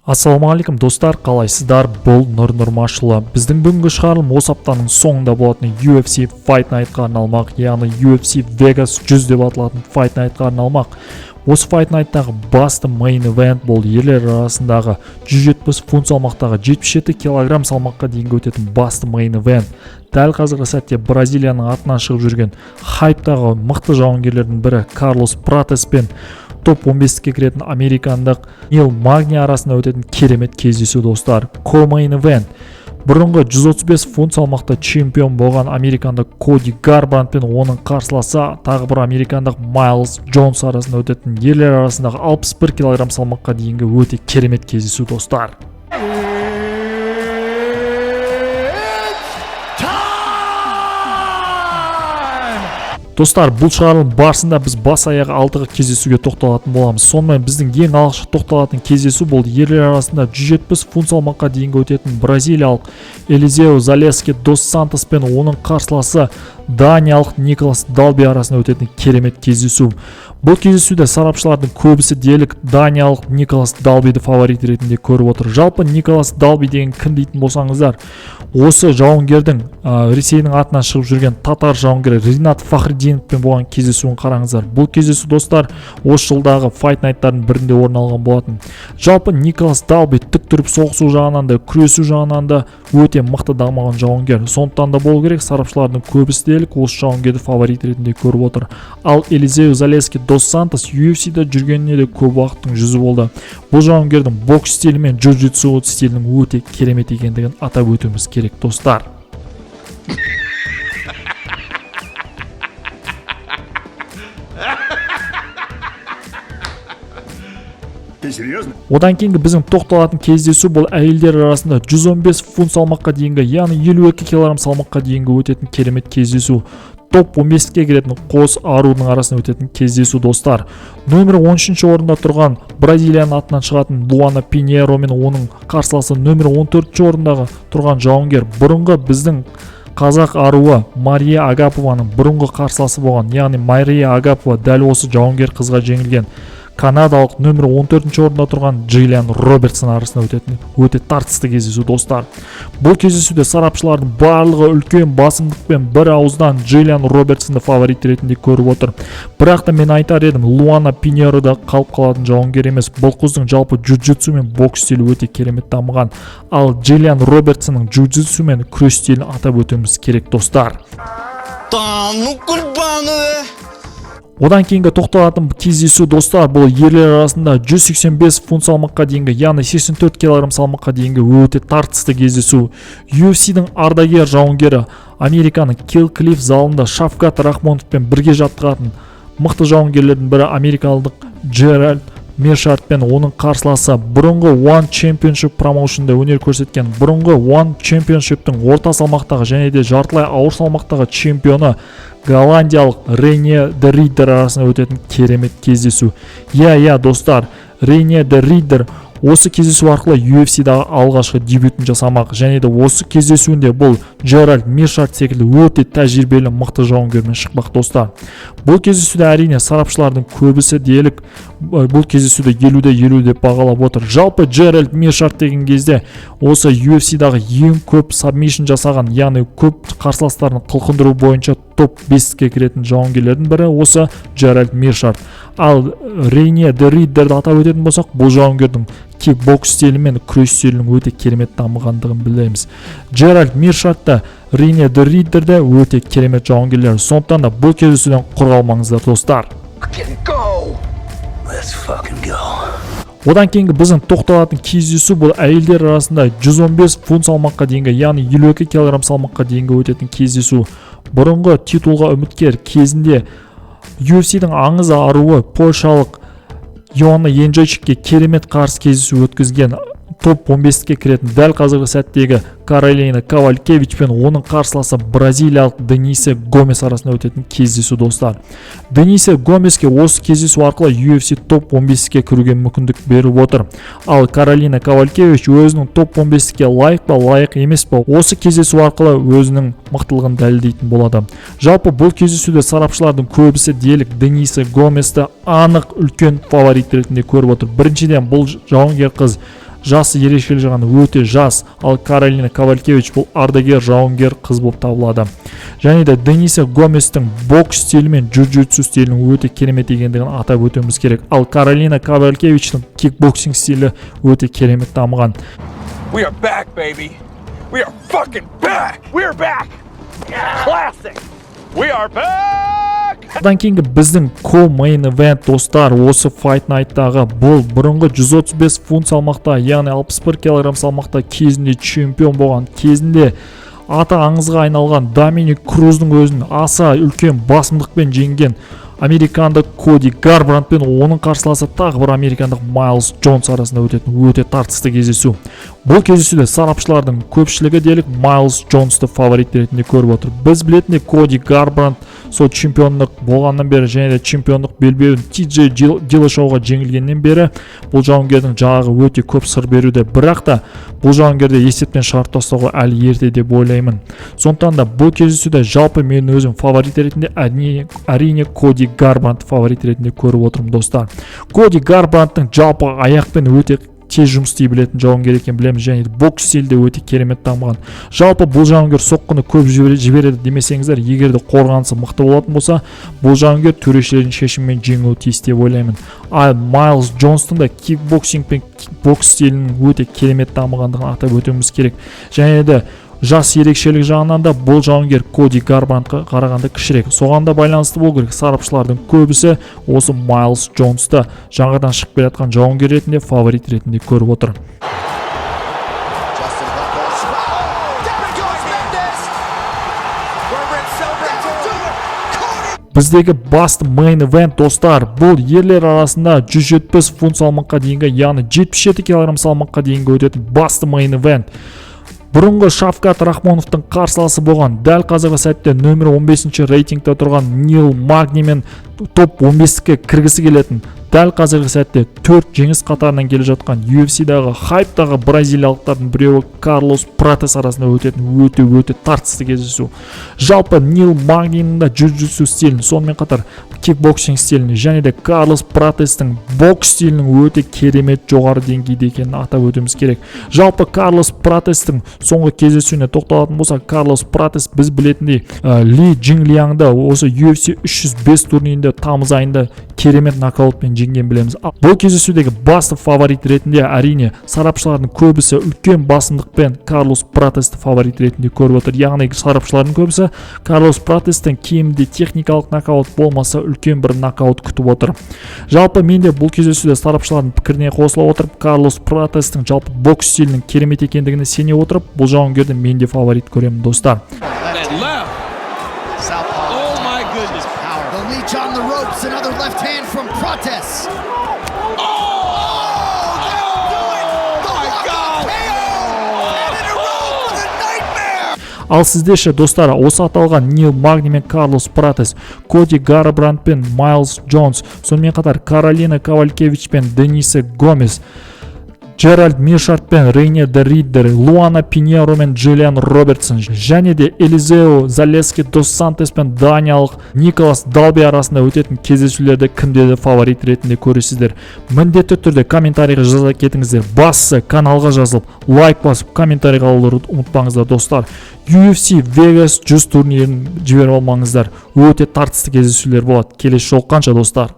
Ассалаумағалейкум достар, қалайсыздар? Бұл Нұр Нұрмашұлы. Біздің бүгінгі шығарылым осы аптаның соңында болатын UFC Fight Night-қа арналмақ, яғни UFC Vegas 100 деп аталатын Fight Night-қа арналмақ. Осы Fight Night-тағы басты main event бұл ерлер арасындағы 170 фунт салмақтағы 77 килограмм салмаққа дейінгі өтетін басты main event. Дәл қазіргі сәтте Бразилияның атынан шығып жүрген хайптағы мықты жауынгерлердің бірі Карлос Пратес пен топ 15-ке кіретін американдық Нил Магни арасында өтетін керемет кездесу достар. Co-main event. Бұрынғы 135 фунт салмақта чемпион болған американдық Коди Гарбрандт пен оның қарсыласы тағы бір американдық Майлз Джонс арасында өтетін ерлер арасындағы 61 килограмм салмаққа дейінгі өте керемет кездесу достар. Достар, бұл шығарылым барысында біз бас аяғы алтығы кездесуге тоқталатын боламыз. Сонымен біздің ең алғашқы тоқталатын кездесу бұл ерлер арасында 170 фунт салмаққа дейінгі өтетін бразилиялық Элизеу Залески дос Сантос пен оның қарсыласы даниялық Николас Далби арасында өтетін керемет кездесу. Бұл кездесуде сарапшылардың көбісі делік даниялық Николас Далбиді фаворит ретінде көріп отыр. Жалпы Николас Далби деген кім дейтін болсаңыздар, осы жауынгердің Ресейдің атынан шығып жүрген татар жауынгері Ринат Фахриддиновпен болған кездесуін қараңыздар. Бұл кездесу достар осы жылдағы Fight Night-тардың бірінде орын алған болатын. Жалпы Николас Далби тік тұрып соғысу жағынан да, күресу жағынан да өте мықты дамыған жауынгер. Сондықтан да болу керек, сарапшылардың көбісі делік осы жауынгерді фаворит ретінде көріп отыр. Ал Элизеу Залески дос Сантос UFC-де жүргеніне де көп уақыттың жүзі болды. Бұл жауынгердің бокс стилі мен джиу-джитсу стилінің өте керемет екендігін атап өтуіміз керек достар. Одан кейінгі біздің тоқталатын кездесу бұл әйелдер арасында 115 фунт салмаққа дейінгі, яғни 52 килограмм салмаққа дейінгі өтетін керемет кездесу. Топ 15-ке кіретін қос арудың арасында өтетін кездесу достар. Нөмір 13-ші орында тұрған Бразилияның атынан шығатын Луана Пиньеро мен оның қарсыласы нөмір 14-ші орындағы тұрған жауынгер бұрынғы біздің қазақ аруы Мария Агапованың бұрынғы қарсыласы болған, яғни Мария Агапова дәл осы жауынгер қызға жеңілген канадалық нөмір 14-ші орында тұрған Джиллиан Робертсон арасында өтетін өте тартысты кездесу достар. Бұл кездесуде сарапшылардың барлығы үлкен басымдықпен бір ауыздан Джиллиан Робертсонды фаворит ретінде көріп отыр. Бірақ та мен айтар едім, Луана Пиньеро да қалып қалатын жауынгер емес. Бұл қыздың жалпы джиу-джитсу мен бокс стилі өте керемет дамыған. Ал Джиллиан Робертсонның джиу-джитсу мен күрес стилін атап өтуіміз керек достар. Одан кейінгі тоқталатын кездесу достар бұл ерлер арасында 185 фунт салмаққа дейінгі, яғни 84 килограмм салмаққа дейінгі өте тартысты кездесу. UFC-дің ардагер жауынгері Американың Kill Cliff залында Шафкат Рахмоновпен бірге жаттығатын мықты жауынгерлердің бірі америкалық Джеральд Миршарт пен оның қарсыласы бұрынғы One Championship промоушнда өнер көрсеткен бұрынғы One Championship'тің орта салмақтағы және де жартылай ауыр салмақтағы чемпионы голландиялық Рейне де Риддер арасында өтетін керемет кездесу. Иә достар, Рейне де Риддер осы кездесу арқылы UFC-дағы алғашқы дебютін жасамақ, және де осы кездесуінде бұл Джеральд Миршарт секілді өте тәжірибелі мықты жауынгермен шықпақ достар. Бұл кездесуде әрине сарапшылардың көбісі делік бұл кездесуде 50-50 деп бағалап отыр. Жалпы Джеральд Миршарт деген кезде осы UFC-дағы ең көп сабмишн жасаған, яғни көп қарсыластарын қылқындыру бойынша топ 5-ке кіретін жауынгерлердің бірі осы Джеральд Миршарт. Ал Рейне де Риддерді атап өтетін болсақ, бұл жауынгердің кикбокс стилі мен күрес стилінің өте керемет дамығандығын білеміз. Джеральд Миршарт та Рейне де Риддер де өте керемет жауынгерлер. Сондықтан да бұл кездесуден құр қалмаңыздар достар. Одан кейінгі біздің тоқталатын кездесу бұл әйелдер арасында 115 фунт салмаққа дейінгі, яғни 52 килограмм салмаққа дейінгі өтетін кездесу. Бұрынғы титулға үміткер кезінде UFC-дің аңыз аруы польшалық Йоанна Енжойчикке керемет қарсы кездесу өткізген топ 15-ке кіретін дәл қазіргі сәттегі Каролина Ковалькевич пен оның қарсыласы бразилиялық Денисе Гомес арасында өтетін кездесу достар. Денисе Гомеске осы кездесу арқылы UFC топ 15-ке кіруге мүмкіндік беріп отыр. Ал Каролина Ковалькевич өзінің топ 15-ке лайық па, лайық емес па, осы кездесу арқылы өзінің мықтылығын дәлелдейтін болады. Жалпы бұл кездесуде сарапшылардың көбісі делік Денисе Гоместі анық үлкен фаворит ретінде көріп отыр. Біріншіден бұл жауынгер қыз жасы ерекшелігі жағынан өте жас, ал Каролина Ковалькевич бұл ардагер жауынгер қыз болып табылады. Және де Дениса Гоместің бокс стилі мен джиу-джитсу стилінің өте керемет екендігін атап өтуіміз керек. Ал Каролина Ковалькевичтің кикбоксинг стилі өте керемет дамыған. We are back, baby. We are fucking back. We are back. Classic. We are back. Одан кейінгі біздің co-main event достар, осы Fight Night-тағы бұл бұрынғы 135 фунт салмақта, яғни 61 кг салмақта кезінде чемпион болған, кезінде аты аңызға айналған Доминик Круздың өзін аса үлкен басымдықпен жеңген американдық Коди Гарбрандт пен оның қарсыласы тағы бір американдық Майлз Джонс арасында өтетін өте тартысты кездесу. Бұл кездесуде сарапшылардың көпшілігі дерлік Майлз Джонсты фаворит ретінде көріп отыр. Біз білетіндей Коди Гарбрандт сол чемпиондық болғаннан бері және де чемпиондық белбеуін TJ Диллашоуға жеңілгеннен бері бұл жауынгердің жағы өте көп сыр беруде. Бірақ та бұл жауынгерді есептен шығарып тастауға әлі ерте деп ойлаймын. Сондықтан да бұл кездесуде жалпы мен өзім фаворит ретінде әрине Коди Гарбрандт фаворит ретінде көріп отырмын достар. Коди Гарбрандттың жалпы аяқпен өте тез жұмыс істей білетін жауынгер екенін білеміз, және бокс стилде өте керемет дамыған. Жалпы бұл жауынгер соққыны көп жібереді демесеңіздер, егер де қорғанысы мықты болатын болса, бұл жауынгер төрешілердің шешімімен жеңуі тиіс деп ойлаймын. Ал Майлз Джонстың да кикбоксинг пен бокс стилінің өте керемет дамығандығын атап өтуіміз керек. Және де жас ерекшелік жағынан да бұл жауынгер Коди Гарбрандтқа қарағанда кішірек. Соған да байланысты болу керек. Сарапшылардың көбісі осы Майлз Джонсты жаңадан шығып келе жатқан жауынгер ретінде фаворит ретінде көріп отыр. Біздегі басты main event достар, бұл ерлер арасында 170 фунт салмаққа дейінгі, яғни 77 кг салмаққа дейінгі өтетін басты main event. Бұрынғы Шавкат Рахмоновтың қарсыласы болған, дәл қазіргі сәтте нөмір 15-ші рейтингте тұрған Нил Магни мен топ 15-ке кіргісі келетін, дәл қазіргі сәтте 4 жеңіс қатарынан келе жатқан UFC-дағы хайптағы бразилиялықтардың біреуі Карлос Пратес арасында өтетін өте тартысты кездесу. Жалпы Нил Магнинің да джиу-джитсу стилін, сонымен қатар кикбоксинг стилін және де Карлос Пратестің бокс стилінің өте керемет жоғары деңгейде екенін атап өтуіміз керек. Жалпы Карлос Пратестің соңғы кездесуіне тоқталатын болса, Карлос Пратес біз білетіндей Ли Джинлиаңды осы UFC 305 турнирінде тамыз айында керемет нокаутпен жеңген білеміз. Бұл кездесудегі басты фаворит ретінде әрине сарапшылардың көбісі үлкен басымдықпен Карлос Пратесті фаворит ретінде көріп отыр. Яғни сарапшылардың көбісі Карлос Пратесттен кемінде техникалық нокаут болмаса үлкен бір нокаут күтіп отыр. Жалпы мен де бұл кездесуде сарапшылардың пікіріне қосыла отырып, Карлос Пратесттің жалпы бокс стилінің керемет екендігіне сене отырып, бұл жауынгерді мен де фаворит көремін достар. On the ropes, another left hand from Prates. Ал сіздерше достар, осы аталған Нил Магни мен Карлос Пратес, Коди Гарбрандт пен Майлз Джонс, сонымен қатар Каролина Ковалькевич пен Дениса Гомес, Джеральд Миршарт пен Рейнер де Риддер, Луана Пиньеро мен Джиллиан Робертсон, және де Элизео Залески Дос Сантес пен Даниал Николас Далби арасында өтетін кездесулерді кімдерді фаворит ретінде көресіздер. Міндетті түрде комментарийға жаза кетіңіздер. Бастысы каналға жазылып, лайк басып, комментарийға алуды ұмытпаңыздар достар. UFC Vegas 100 турнирін жіберіп алмаңыздар. Өте тартысты кездесулер болады. Келесі жолыққанша достар.